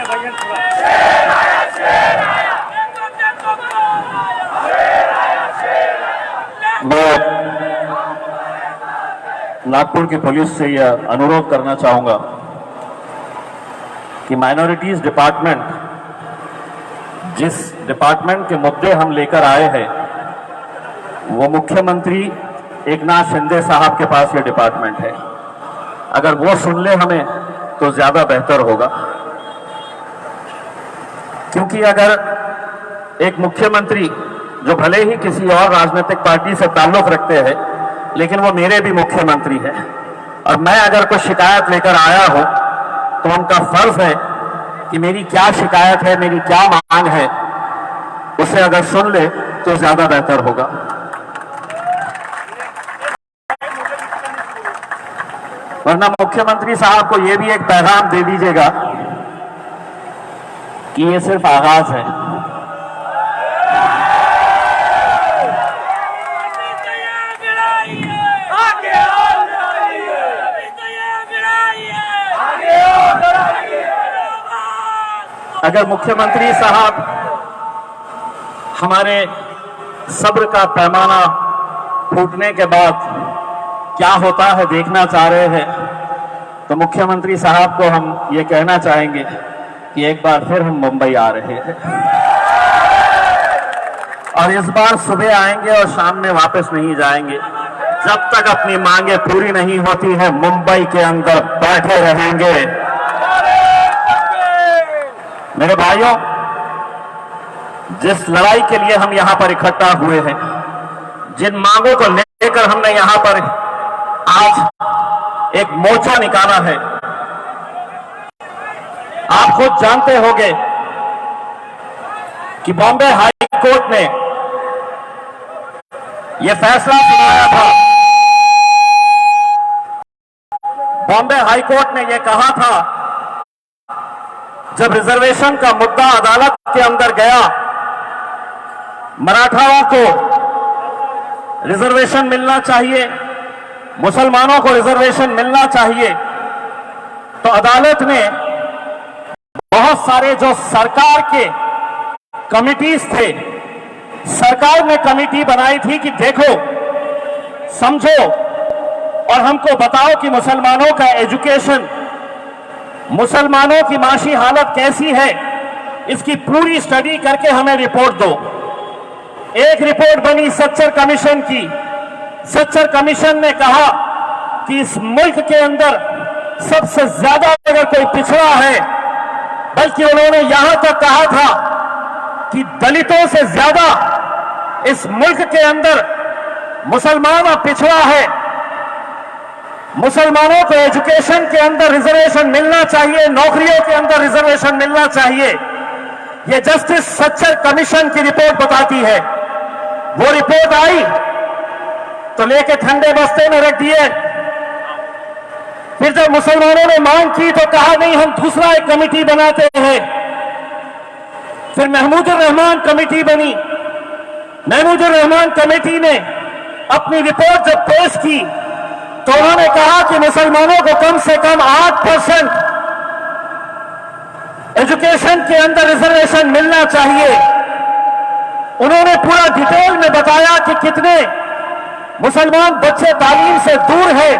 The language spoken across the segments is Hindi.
मैं नागपुर की पुलिस से यह अनुरोध करना चाहूंगा कि माइनॉरिटीज डिपार्टमेंट, जिस डिपार्टमेंट के मुद्दे हम लेकर आए हैं, वो मुख्यमंत्री एकनाथ शिंदे साहब के पास ये डिपार्टमेंट है। अगर वो सुन ले हमें तो ज्यादा बेहतर होगा, क्योंकि अगर एक मुख्यमंत्री जो भले ही किसी और राजनीतिक पार्टी से ताल्लुक रखते हैं, लेकिन वो मेरे भी मुख्यमंत्री हैं, और मैं अगर कोई शिकायत लेकर आया हूं तो उनका फर्ज है कि मेरी क्या शिकायत है, मेरी क्या मांग है, उसे अगर सुन ले तो ज्यादा बेहतर होगा। वरना मुख्यमंत्री साहब को यह भी एक पैगाम दे दीजिएगा कि ये सिर्फ आगाज है। अगर मुख्यमंत्री साहब हमारे सब्र का पैमाना फूटने के बाद क्या होता है देखना चाह रहे हैं, तो मुख्यमंत्री साहब को हम ये कहना चाहेंगे कि एक बार फिर हम मुंबई आ रहे हैं, और इस बार सुबह आएंगे और शाम में वापस नहीं जाएंगे। जब तक अपनी मांगे पूरी नहीं होती है, मुंबई के अंदर बैठे रहेंगे। मेरे भाइयों, जिस लड़ाई के लिए हम यहां पर इकट्ठा हुए हैं, जिन मांगों को लेकर हमने यहां पर आज एक मोर्चा निकाला है, आप खुद जानते होंगे कि बॉम्बे हाई कोर्ट ने यह फैसला सुनाया था। बॉम्बे हाई कोर्ट ने यह कहा था, जब रिजर्वेशन का मुद्दा अदालत के अंदर गया, मराठाओं को रिजर्वेशन मिलना चाहिए, मुसलमानों को रिजर्वेशन मिलना चाहिए, तो अदालत ने बहुत सारे जो सरकार के कमिटीज थे, सरकार ने कमिटी बनाई थी कि देखो, समझो और हमको बताओ कि मुसलमानों का एजुकेशन, मुसलमानों की माशी हालत कैसी है, इसकी पूरी स्टडी करके हमें रिपोर्ट दो। एक रिपोर्ट बनी सच्चर कमीशन की। सच्चर कमीशन ने कहा कि इस मुल्क के अंदर सबसे ज्यादा अगर कोई पिछड़ा है, बल्कि उन्होंने यहां तक कहा था कि दलितों से ज्यादा इस मुल्क के अंदर मुसलमान पिछड़ा है। मुसलमानों को एजुकेशन के अंदर रिजर्वेशन मिलना चाहिए, नौकरियों के अंदर रिजर्वेशन मिलना चाहिए। यह जस्टिस सच्चर कमीशन की रिपोर्ट बताती है। वो रिपोर्ट आई तो लेके ठंडे बस्ते में रख दिए। फिर जब मुसलमानों ने मांग की तो कहा नहीं, हम दूसरा एक कमेटी बनाते हैं। फिर महमूदुर रहमान कमेटी बनी। महमूदुर रहमान कमेटी ने अपनी रिपोर्ट जब पेश की तो उन्होंने कहा कि मुसलमानों को कम से कम 8% एजुकेशन के अंदर रिजर्वेशन मिलना चाहिए। उन्होंने पूरा डिटेल में बताया कि कितने मुसलमान बच्चे तालीम से दूर हैं।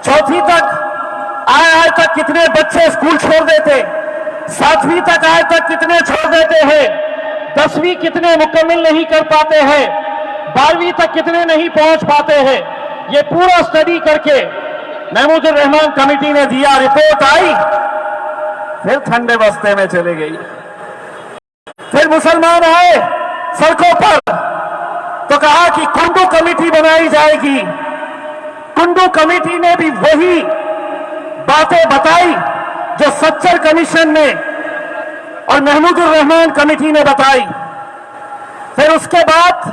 चौथी तक आए तक कितने बच्चे स्कूल छोड़ देते, 7वीं तक आए तक कितने छोड़ देते हैं, 10वीं कितने मुकम्मल नहीं कर पाते हैं, 12वीं तक कितने नहीं पहुंच पाते हैं। ये पूरा स्टडी करके महमूदुर रहमान कमेटी ने दिया। रिपोर्ट आई, फिर ठंडे बस्ते में चले गई। फिर मुसलमान आए सड़कों पर तो कहा कि कुंडू कमेटी बनाई जाएगी। कुंडू कमेटी ने भी वही बातें बताई जो सच्चर कमीशन ने और महमूदुर रहमान कमेटी ने बताई। फिर उसके बाद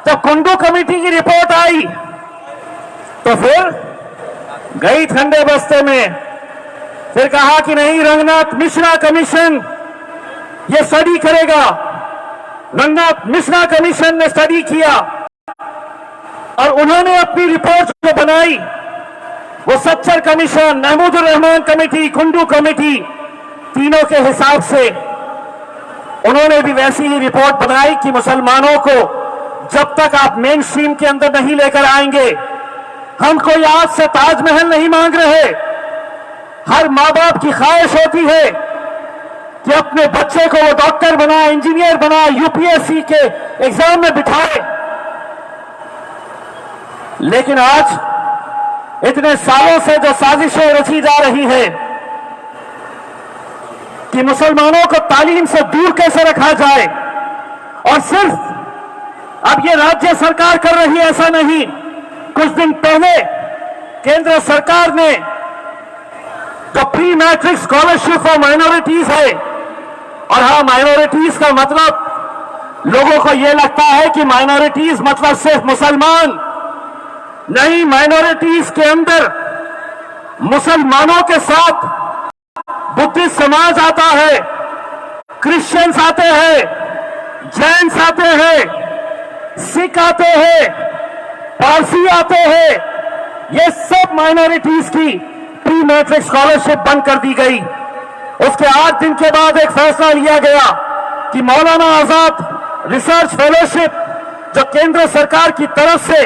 जब कुंडू कमेटी की रिपोर्ट आई तो फिर गई ठंडे बस्ते में। फिर कहा कि नहीं, रंगनाथ मिश्रा कमीशन ये स्टडी करेगा। रंगनाथ मिश्रा कमीशन ने स्टडी किया और उन्होंने अपनी रिपोर्ट जो बनाई, वो Sachar commission, Mahmoodur Rahman committee, Kundu committee, तीनों के हिसाब से उन्होंने भी वैसी ही रिपोर्ट बनाई कि मुसलमानों को जब तक आप मेन स्ट्रीम के अंदर नहीं लेकर आएंगे, हम कोई आज से ताजमहल नहीं मांग रहे। हर माँ बाप की ख्वाहिश होती है कि अपने बच्चे को वो डॉक्टर बनाए, इंजीनियर बनाए, यूपीएससी के एग्जाम में बिठाए। लेकिन आज इतने सालों से जो साजिशें रची जा रही है कि मुसलमानों को तालीम से दूर कैसे रखा जाए, और सिर्फ अब ये राज्य सरकार कर रही है ऐसा नहीं। कुछ दिन पहले केंद्र सरकार ने जो pre matric scholarship for minorities है, और हाँ, माइनॉरिटीज का मतलब लोगों को यह लगता है कि माइनॉरिटीज मतलब सिर्फ मुसलमान नहीं, माइनॉरिटीज के अंदर मुसलमानों के साथ बुद्धिस्ट समाज आता है, क्रिश्चियंस आते हैं, जैन्स आते हैं, सिख आते हैं, पारसी आते हैं। ये सब माइनॉरिटीज की प्री मैट्रिक स्कॉलरशिप बंद कर दी गई। उसके 8 दिन के बाद एक फैसला लिया गया कि मौलाना आजाद रिसर्च फेलोशिप जो केंद्र सरकार की तरफ से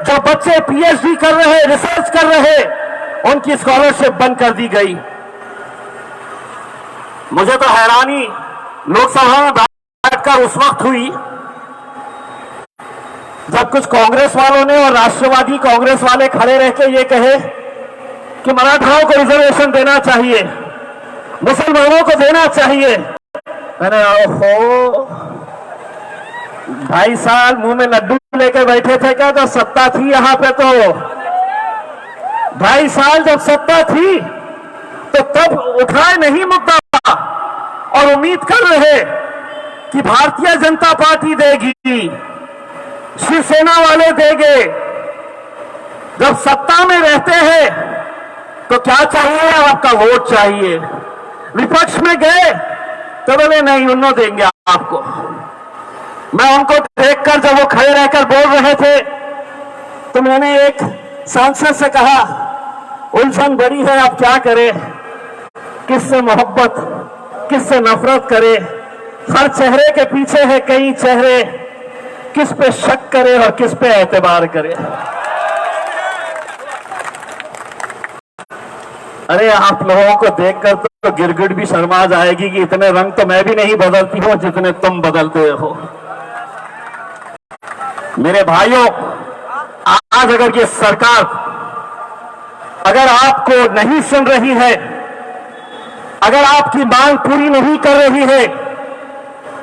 जो बच्चे पीएचडी कर रहे, रिसर्च कर रहे, उनकी स्कॉलरशिप बंद कर दी गई। मुझे तो हैरानी लोकसभा में बैठकर उस वक्त हुई जब कुछ कांग्रेस वालों ने और राष्ट्रवादी कांग्रेस वाले खड़े रह के ये कहे कि मराठाओं को रिजर्वेशन देना चाहिए, मुसलमानों को देना चाहिए। मैंने ओहो, 2.5 साल मुंह में लड्डू लेकर बैठे थे क्या जब सत्ता थी यहां पे? तो 2.5 साल जब सत्ता थी तो तब उठाए नहीं मुद्दा और उम्मीद कर रहे कि भारतीय जनता पार्टी देगी, शिवसेना वाले देंगे। जब सत्ता में रहते हैं तो क्या चाहिए? आपका वोट चाहिए। विपक्ष में गए तो बोले नहीं, उन्होंने देंगे आपको। मैं उनको देखकर जब वो खड़े रहकर बोल रहे थे तो मैंने एक सांसद से कहा, उलझन बड़ी है, अब क्या करें, किससे मोहब्बत किससे नफरत करे, हर चेहरे के पीछे है कई चेहरे, किस पे शक करे और किस पे एतबार करे। अरे आप लोगों को देखकर तो गिरगिट भी शर्मा जाएगी कि इतने रंग तो मैं भी नहीं बदलती हूं जितने तुम बदलते हो। मेरे भाइयों, आज अगर ये सरकार अगर आपको नहीं सुन रही है, अगर आपकी मांग पूरी नहीं कर रही है,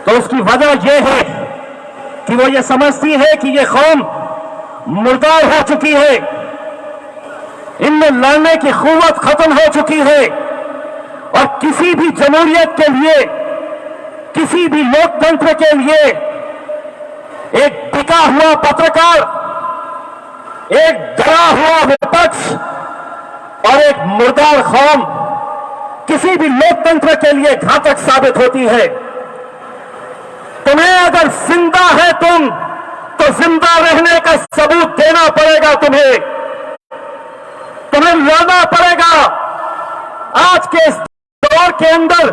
तो उसकी वजह यह है कि वो ये समझती है कि ये कौम मुर्दार हो चुकी है, इनमें लड़ने की क़ुव्वत खत्म हो चुकी है, और किसी भी जमहूरियत के लिए, किसी भी लोकतंत्र के लिए एक टिका हुआ पत्रकार, एक डरा हुआ विपक्ष और एक मुर्दार कौम किसी भी लोकतंत्र के लिए घातक साबित होती है। तुम्हें अगर जिंदा है तुम, तो जिंदा रहने का सबूत देना पड़ेगा तुम्हें लड़ना पड़ेगा। आज के इस दौर के अंदर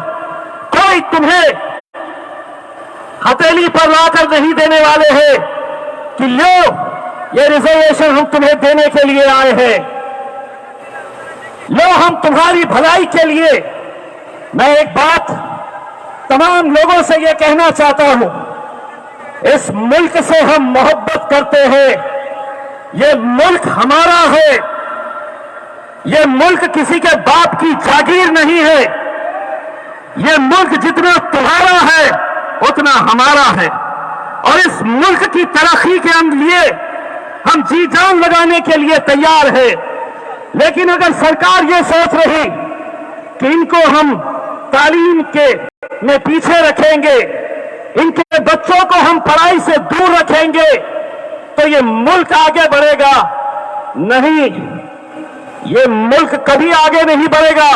कोई तुम्हें हथेली पर लाकर नहीं देने वाले हैं कि लो ये रिजर्वेशन हम तुम्हें देने के लिए आए हैं, लो हम तुम्हारी भलाई के लिए। मैं एक बात तमाम लोगों से यह कहना चाहता हूं, इस मुल्क से हम मोहब्बत करते हैं, यह मुल्क हमारा है, यह मुल्क किसी के बाप की जागीर नहीं है, यह मुल्क जितना तुम्हारा है उतना हमारा है, और इस मुल्क की तरक्की के लिए हम जी जान लगाने के लिए तैयार है। लेकिन अगर सरकार ये सोच रही कि इनको हम तालीम के में पीछे रखेंगे, इनके बच्चों को हम पढ़ाई से दूर रखेंगे, तो ये मुल्क आगे बढ़ेगा नहीं, ये मुल्क कभी आगे नहीं बढ़ेगा।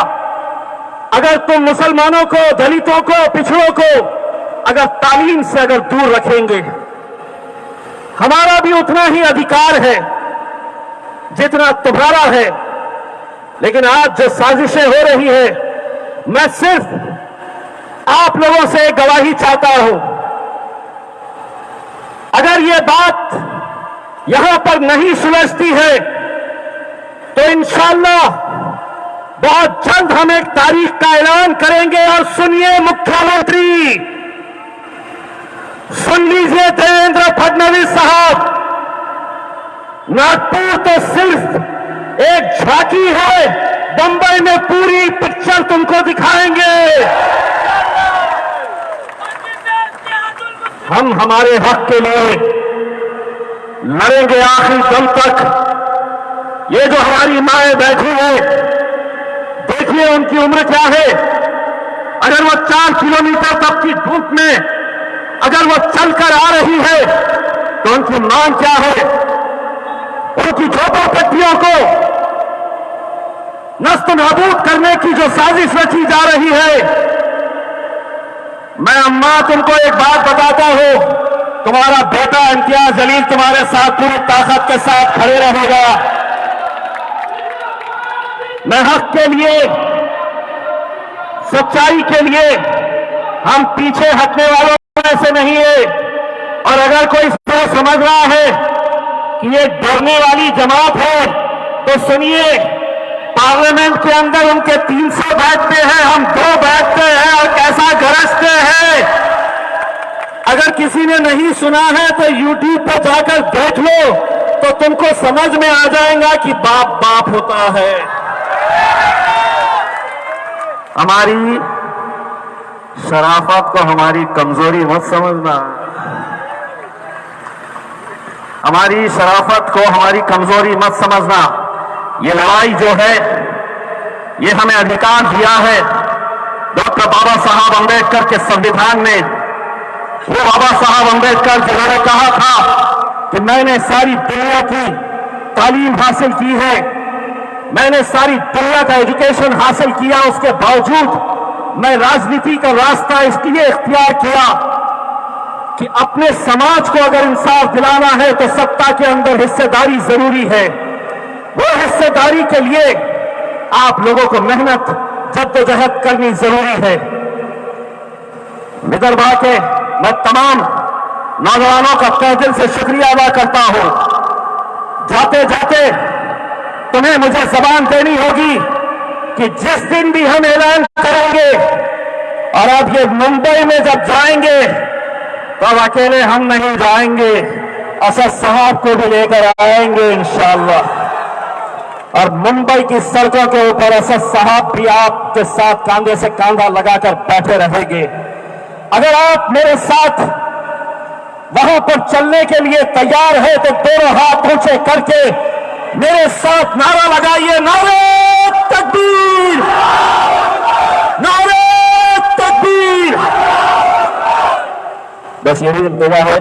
अगर तुम मुसलमानों को, दलितों को, पिछड़ों को अगर तालीम से अगर दूर रखेंगे, हमारा भी उतना ही अधिकार है जितना तुम्हारा है। लेकिन आज जो साजिशें हो रही है, मैं सिर्फ आप लोगों से गवाही चाहता हूं, अगर ये बात यहां पर नहीं सुलझती है तो इंशाअल्लाह बहुत जल्द हम एक तारीख का ऐलान करेंगे। और सुनिए मुख्यमंत्री, सुन लीजिए देवेंद्र फडणवीस साहब, नागपुर तो सिर्फ एक झांकी है, बंबई में पूरी पिक्चर तुमको दिखाएंगे। हम हमारे हक के लिए लड़ेंगे आखिरी दम तक। ये जो हमारी माएं बैठी हैं, देखिए उनकी उम्र क्या है। अगर वो 4 किलोमीटर तक की धूप में अगर वो चलकर आ रही है तो उनकी मांग क्या है? उनकी झोपड़पट्टियों को नस्त नाबूद करने की जो साजिश रची जा रही है। मैं अम्मा तुमको एक बात बताता हूं, तुम्हारा बेटा इम्तियाज जलील तुम्हारे साथ पूरी ताकत के साथ खड़े रहेगा। मैं हक के लिए, सच्चाई के लिए हम पीछे हटने वालों में से नहीं है। और अगर कोई समझ रहा है कि ये डरने वाली जमात है तो सुनिए, पार्लियामेंट के अंदर उनके 300 बैठते हैं, हम 2 बैठते हैं और कैसा गरजते हैं। अगर किसी ने नहीं सुना है तो यूट्यूब पर जाकर देख लो तो तुमको समझ में आ जाएगा कि बाप बाप होता है। हमारी शराफत को हमारी कमजोरी मत समझना, हमारी शराफत को हमारी कमजोरी मत समझना। ये लड़ाई जो है, ये हमें अधिकार दिया है डॉक्टर बाबा साहब अंबेडकर के संविधान ने। वो बाबा साहब अंबेडकर जिन्होंने कहा था कि मैंने सारी दुनिया की तालीम हासिल की है, मैंने सारी दुनिया का एजुकेशन हासिल किया, उसके बावजूद मैं राजनीति का रास्ता इसलिए इख्तियार किया कि अपने समाज को अगर इंसाफ दिलाना है तो सत्ता के अंदर हिस्सेदारी जरूरी है। वो हिस्सेदारी के लिए आप लोगों को मेहनत जद्दोजहद करनी जरूरी है। विदर्भा के मैं तमाम नौजवानों का तहे दिल से शुक्रिया अदा करता हूं। जाते जाते तुम्हें मुझे जबान देनी होगी कि जिस दिन भी हम ऐलान करेंगे, और अब ये मुंबई में जब जाएंगे तो अब अकेले हम नहीं जाएंगे, असद साहब को भी लेकर आएंगे इंशाअल्लाह। और मुंबई की सड़कों के ऊपर असद साहब भी आपके साथ कांधे से कांधा लगाकर बैठे रहेंगे। अगर आप मेरे साथ वहां पर चलने के लिए तैयार है तो दोनों हाथ ऊंचे करके मेरे साथ नारा लगाइए, नारे तकबीर, नारे तकबीर। बस यही दुआ है।